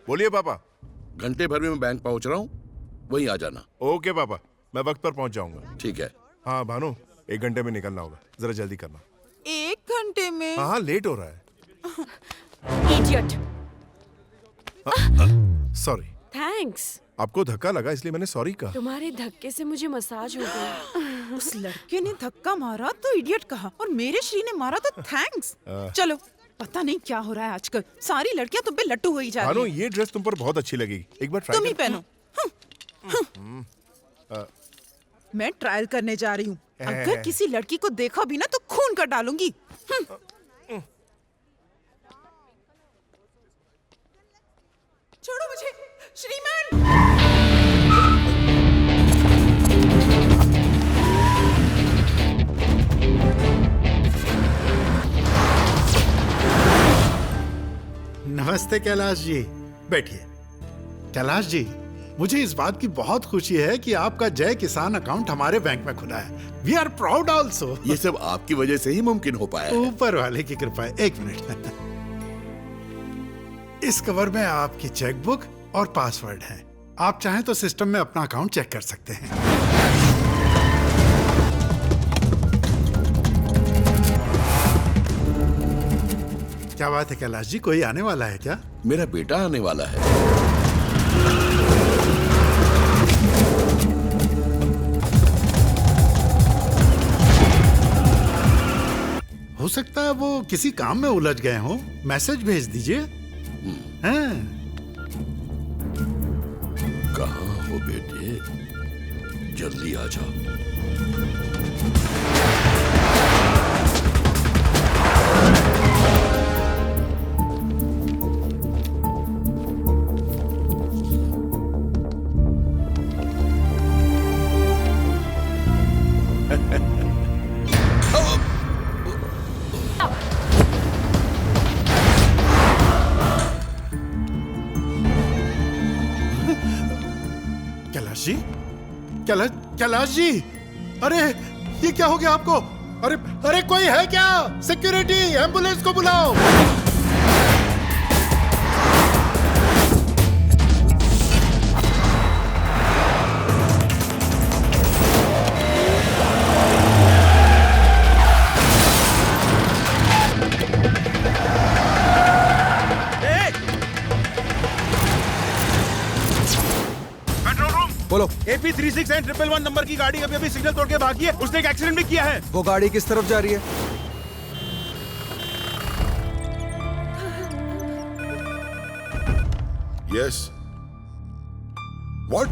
बोलिए पापा। घंटे भर में मैं बैंक पहुंच रहा हूँ, वहीं आ जाना। ओके पापा, मैं वक्त पर पहुंच जाऊंगा। ठीक है। हाँ भानु, 1 घंटे में निकलना होगा, जरा जल्दी करना। 1 घंटे में? हाँ लेट हो रहा है। इडियट। सॉरी। थैंक्स। आपको धक्का लगा इसलिए मैंने सॉरी कहा। तुम्हारे धक्के से मुझे मसाज हो गई। उस लड़के ने धक्का मारा तो इडियट कहा और मेरे श्री ने मारा तो थैंक्स। चलो, पता नहीं क्या हो रहा है आजकल, सारी लड़कियां तुम पे लट्टू हो ही जा रही भानु, हैं। ये ड्रेस तुम पर बहुत अच्छी लगेगी, एक बार ट्राई तुम ही पहनो। मैं ट्रायल करने जा रही हूँ, अगर किसी लड़की को देखा भी ना तो खून कर डालूंगी। छोड़ो मुझे, श्रीमान। नमस्ते कैलाश जी, बैठिए। कैलाश जी, मुझे इस बात की बहुत खुशी है कि आपका जय किसान अकाउंट हमारे बैंक में खुला है। We are proud also. ये सब आपकी वजह से ही मुमकिन हो पाया है। ऊपर वाले की कृपा है। 1 मिनट। इस कवर में आपकी चेकबुक और पासवर्ड है। आप चाहें तो सिस्टम में अपना अकाउंट चेक कर सकते हैं। क्या बात है कैलाश जी, कोई आने वाला है क्या? मेरा बेटा आने वाला है। हो सकता है वो किसी काम में उलझ गए हो, मैसेज भेज दीजिए। हैं? कहाँ हो बेटे, जल्दी आ जाओ। कैलाश जी, कैलाश जी, अरे ये क्या हो गया आपको? अरे अरे कोई है क्या? सिक्योरिटी, एम्बुलेंस को बुलाओ। बोलो। AP36 एंड 111 नंबर की गाड़ी अभी सिग्नल तोड़ के भागी है। उसने एक एक्सीडेंट भी किया है। वो गाड़ी किस तरफ जा रही है? Yes. What?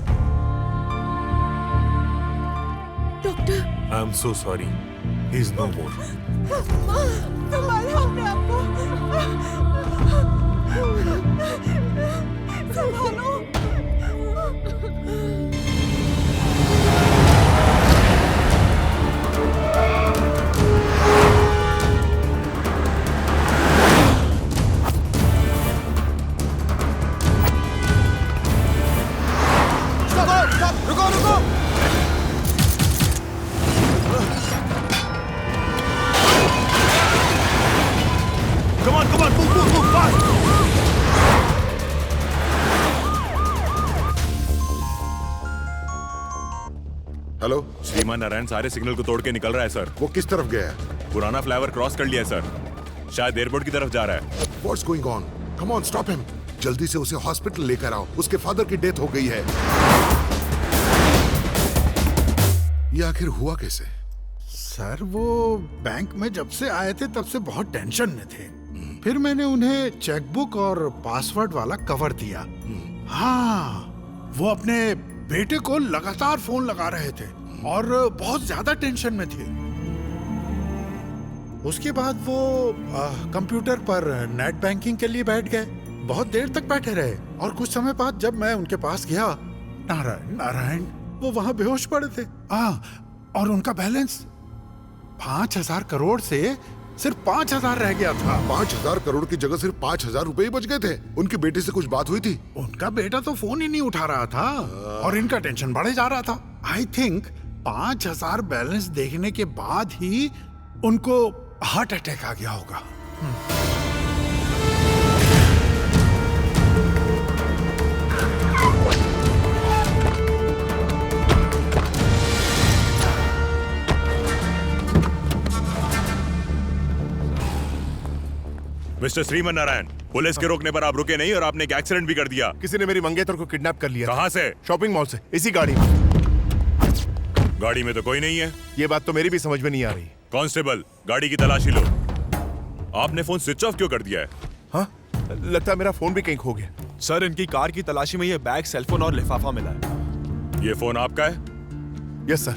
Doctor, I am so sorry, he is no more. संभालो अपने आप को। संभालो। रुको रुको। Come on, move fast. Hello श्रीमान नारायण सारे सिग्नल को तोड़ के निकल रहा है सर। वो किस तरफ गया है? पुराना फ्लाईओवर क्रॉस कर लिया है सर, शायद एयरपोर्ट की तरफ जा रहा है। What's going on? Come on, stop him. जल्दी से उसे हॉस्पिटल लेकर आओ, उसके फादर की डेथ हो गई है। ये आखिर हुआ कैसे? सर वो बैंक में जब से आए थे तब से बहुत टेंशन में थे। फिर मैंने उन्हें चेकबुक और पासवर्ड वाला कवर दिया। हाँ, वो अपने बेटे को लगातार फोन लगा रहे थे और बहुत ज्यादा टेंशन में थे। उसके बाद वो कंप्यूटर पर नेट बैंकिंग के लिए बैठ गए। बहुत देर तक बैठे रहे और कुछ समय बाद जब मैं उनके पास गया, नारायण नारायण वो वहां बेहोश पड़े थे। और उनका बैलेंस 5,000 करोड़ से सिर्फ 5,000 रह गया था। 5,000 करोड़ की जगह सिर्फ 5,000 रुपए ही बच गए थे। उनके बेटे से कुछ बात हुई थी? उनका बेटा तो फोन ही नहीं उठा रहा था और इनका टेंशन बढ़े जा रहा था। आई थिंक 5,000 बैलेंस देखने के बाद ही उनको हार्ट अटैक आ गया होगा। मिस्टर श्रीमन नारायण, पुलिस के रोकने पर आप रुके नहीं और आपने एक एक्सीडेंट भी कर दिया। किसी ने मेरी मंगेतर को किडनैप कर लिया। कहाँ से? शॉपिंग मॉल से, इसी गाड़ी में। गाड़ी में तो कोई नहीं है। ये बात तो मेरी भी समझ में नहीं आ रही। कांस्टेबल, गाड़ी की तलाशी लो। आपने फोन स्विच ऑफ क्यों कर दिया है? हाँ, लगता है मेरा फोन भी कहीं खो गया। सर, इनकी कार की तलाशी में ये बैग, सेलफोन और लिफाफा मिला है। ये फोन आपका है? Yes sir.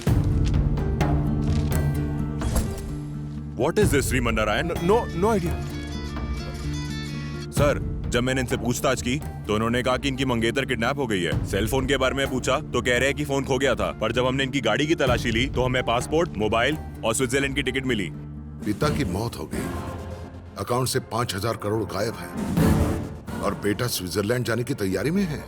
What is this Shriman Narayan? No idea. Sir, जब मैंने इनसे पूछताछ की तो उन्होंने कहा कि इनकी मंगेतर किडनैप हो गई है। सेल फोन के बारे में पूछा तो कह रहे हैं कि फोन खो गया था, पर जब हमने इनकी गाड़ी की तलाशी ली तो हमें पासपोर्ट, मोबाइल और स्विट्जरलैंड की टिकट मिली। पिता की मौत हो गई, अकाउंट से 5,000 करोड़ गायब है और बेटा स्विट्जरलैंड जाने की तैयारी में है।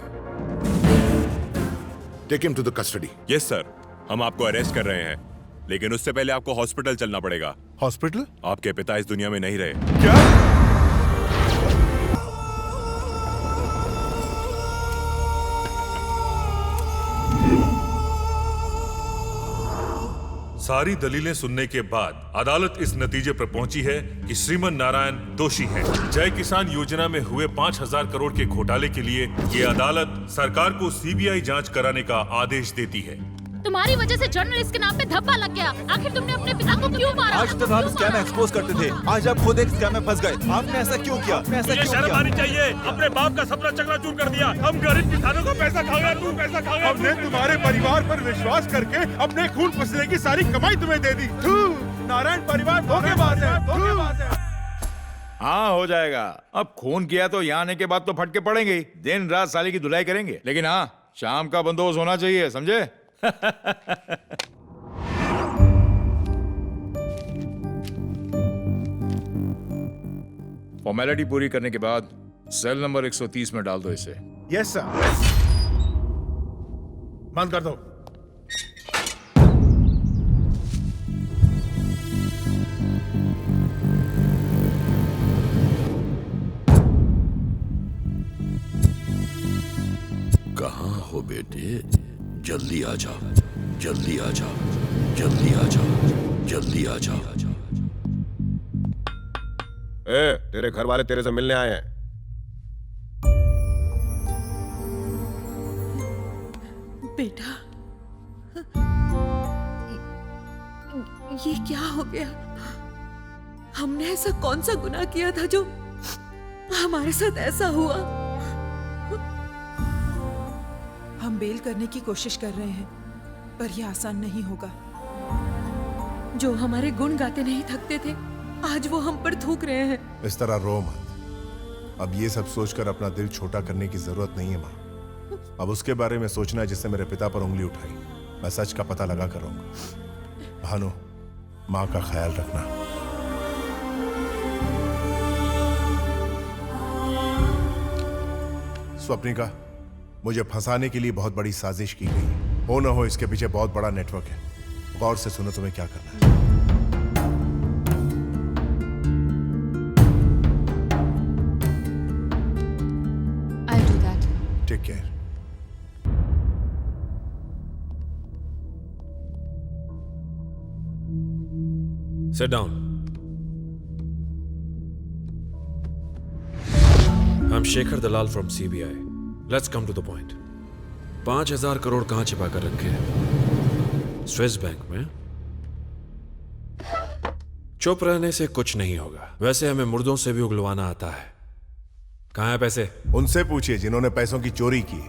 Take him to the custody. Yes sir, हम आपको अरेस्ट कर रहे हैं, लेकिन उससे पहले आपको हॉस्पिटल चलना पड़ेगा। हॉस्पिटल? आपके पिता इस दुनिया में नहीं रहे। क्या? सारी दलीलें सुनने के बाद अदालत इस नतीजे पर पहुंची है कि श्रीमन नारायण दोषी हैं। जय किसान योजना में हुए 5,000 करोड़ के घोटाले के लिए ये अदालत सरकार को सीबीआई जांच कराने का आदेश देती है। तुम्हारी वजह से जर्नलिस्ट के नाम पे धब्बा लग गया। आखिर तुमने अपने पिता को क्यों मारा? आज तक आप स्कैम एक्सपोज करते थे, आज आप खुद एक स्कैम में फंस गए। आपने ऐसा क्यों किया? मुझे शर्म आनी चाहिए। अपने बाप का सपना चकनाचूर कर दिया। हम गरीब किसानों का पैसा खा गए, तू पैसा खा गया। हमने तुम्हारे परिवार पर विश्वास करके अपने खून पसीने की सारी कमाई तुम्हें दे दी। नारायण परिवार धोखेबाज है, धोखेबाज है। हाँ, हो जाएगा। अब खून किया तो यहाँ आने के बाद तो फटके पड़ेंगे ही। दिन रात साली की धुलाई करेंगे, लेकिन हाँ, शाम का बंदोबस्त होना चाहिए, समझे? फॉर्मेलिटी पूरी करने के बाद सेल नंबर 130 में डाल दो इसे। Yes sir. बंद कर दो। कहाँ हो बेटे? जल्दी आ जा, जल्दी आ जा, जल्दी आ जा, जल्दी आ जा। तेरे घर वाले तेरे से मिलने आए हैं। बेटा, ये क्या हो गया? हमने ऐसा कौन सा गुनाह किया था जो हमारे साथ ऐसा हुआ? हम बेल करने की कोशिश कर रहे हैं, पर यह आसान नहीं होगा। जो हमारे गुण गाते नहीं थकते थे, आज वो हम पर थूक रहे हैं। इस तरह रो मत। अब ये सब सोचकर अपना दिल छोटा करने की जरूरत नहीं है माँ। अब उसके बारे में सोचना जिससे मेरे पिता पर उंगली उठाई। मैं सच का पता लगा कर रहूंगा। भानु, माँ का ख्याल रखना। स्वप्निका, मुझे फंसाने के लिए बहुत बड़ी साजिश की गई। हो न हो इसके पीछे बहुत बड़ा नेटवर्क है। गौर से सुनो तुम्हें क्या करना है। I'll do that. Take care. Sit down. I'm Shekhar Dalal from CBI. Let's come to the point. 5,000 crore कहां छिपा कर रखे हैं? स्विस बैंक में? चुप रहने से कुछ नहीं होगा। वैसे हमें मुर्दों से भी उगलवाना आता है। कहां है पैसे? उनसे पूछिए जिन्होंने पैसों की चोरी की।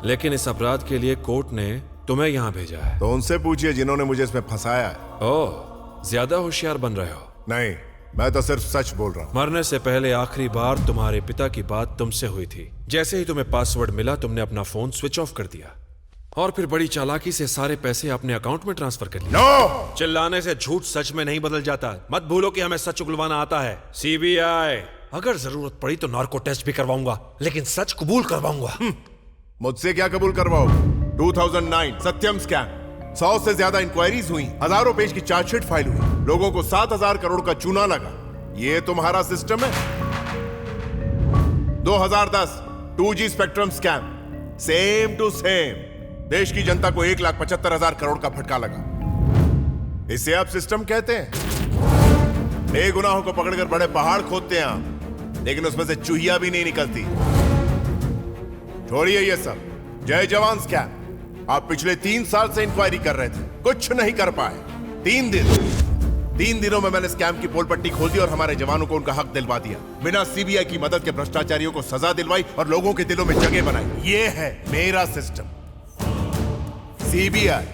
लेकिन इस अपराध के लिए कोर्ट ने तुम्हें यहां भेजा है। तो उनसे पूछिए जिन्होंने मुझे इसमें फंसाया है। ओह, ज्यादा होशियार बन रहे हो। नहीं, मैं तो सिर्फ सच बोल रहा हूँ। मरने से पहले आखिरी बार तुम्हारे पिता की बात तुमसे हुई थी। जैसे ही तुम्हें पासवर्ड मिला, तुमने अपना फोन स्विच ऑफ कर दिया और फिर बड़ी चालाकी से सारे पैसे अपने अकाउंट में ट्रांसफर कर लिए। No! चिल्लाने से झूठ सच में नहीं बदल जाता। मत भूलो कि हमें सच उगलवाना आता है। सीबीआई, अगर जरूरत पड़ी तो नार्को टेस्ट भी करवाऊंगा, लेकिन सच कबूल करवाऊंगा। मुझसे क्या कबूल करवाओ? 2009 सत्यम स्कैम, 100 से ज्यादा इंक्वायरीज हुई, हजारों पेज की चार्जशीट फाइल हुई, लोगों को 7,000 करोड़ का चूना लगा। ये तुम्हारा सिस्टम है? 2010 2G spectrum scam, same to same, देश की जनता को 1,75,000 करोड़ का फटका लगा। इसे आप सिस्टम कहते हैं? बेगुनाहों को पकड़कर बड़े पहाड़ खोदते हैं आप। लेकिन उसमें से चूहिया भी नहीं निकलती। छोड़िए ये सब। जय जवान स्कैम, आप पिछले 3 साल से इंक्वायरी कर रहे थे, कुछ नहीं कर पाए। 3 दिनों में मैंने स्कैम की पोल पट्टी खोल दी और हमारे जवानों को उनका हक दिलवा दिया। बिना सीबीआई की मदद के भ्रष्टाचारियों को सजा दिलवाई और लोगों के दिलों में जगह बनाई। ये है मेरा सिस्टम। सीबीआई,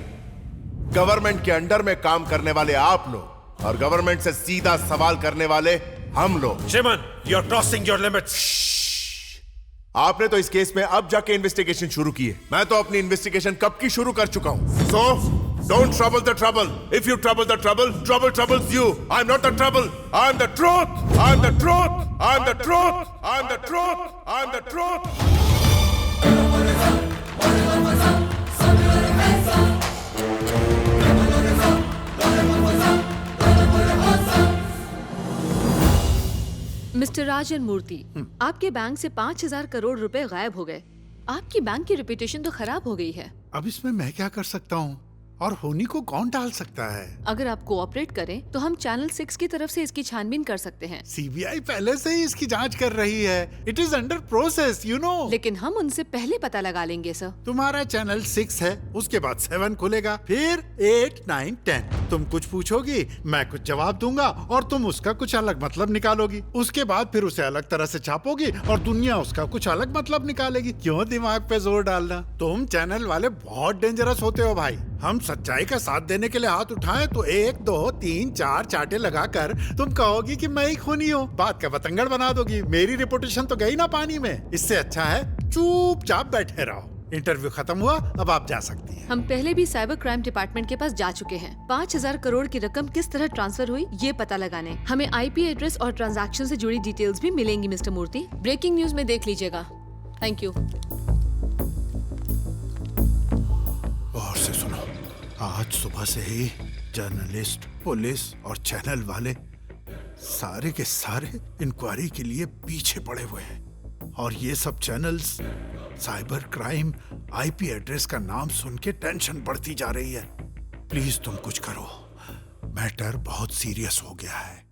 गवर्नमेंट के अंडर में काम करने वाले आप लोग और गवर्नमेंट से सीधा सवाल करने वाले हम लोग। श्रीमान, you are crossing your limits. आपने तो इस केस में अब जाके इन्वेस्टिगेशन शुरू की है। मैं तो अपनी इन्वेस्टिगेशन कब की शुरू कर चुका हूं। So don't trouble the trouble. If you trouble the trouble, trouble troubles you. I am not the trouble, I am the truth. I am the truth, I am the truth, I am the truth, I am the truth. Mister Rajan Murthy, आपके bank से 5,000 करोड़ रुपए गायब हो गए। आपकी bank की reputation तो खराब हो गई है। अब इसमें मैं क्या कर सकता हूँ और होनी को कौन टाल सकता है? अगर आप कोऑपरेट करें तो हम चैनल 6 की तरफ से इसकी छानबीन कर सकते हैं। सीबीआई पहले से ही इसकी जांच कर रही है। It is under process, you know. लेकिन हम उनसे पहले पता लगा लेंगे सर। तुम्हारा चैनल 6 है, उसके बाद 7 खुलेगा, फिर 8, 9, 10। तुम कुछ पूछोगी, मैं कुछ जवाब दूंगा और तुम उसका कुछ अलग मतलब निकालोगी। उसके बाद फिर उसे अलग तरह से छापोगी और दुनिया उसका कुछ अलग मतलब निकालेगी। क्यों दिमाग पे जोर डालना? तुम चैनल वाले बहुत डेंजरस होते हो भाई। हम सच्चाई का साथ देने के लिए हाथ उठाएं तो 1, 2, 3, 4 चाटे लगाकर तुम कहोगी कि मैं ही खूनी हूँ। बात का बतंगड़ बना दोगी। मेरी रिपुटेशन तो गई ना पानी में। इससे अच्छा है चुपचाप बैठे रहो। इंटरव्यू खत्म हुआ, अब आप जा सकती हैं। हम पहले भी साइबर क्राइम डिपार्टमेंट के पास जा चुके हैं। 5,000 करोड़ की रकम किस तरह ट्रांसफर हुई ये पता लगाने। हमें आईपी एड्रेस और ट्रांजैक्शन से जुड़ी डिटेल्स भी मिलेंगी मिस्टर मूर्ति। ब्रेकिंग न्यूज में देख लीजिएगा। Thank you. और से सुनो, आज सुबह से ही जर्नलिस्ट, पुलिस और चैनल वाले सारे के सारे इंक्वायरी के लिए पीछे पड़े हुए हैं। और ये सब channels cyber crime, IP address का नाम सुन के टेंशन बढ़ती जा रही है। प्लीज तुम कुछ करो, मैटर बहुत सीरियस हो गया है।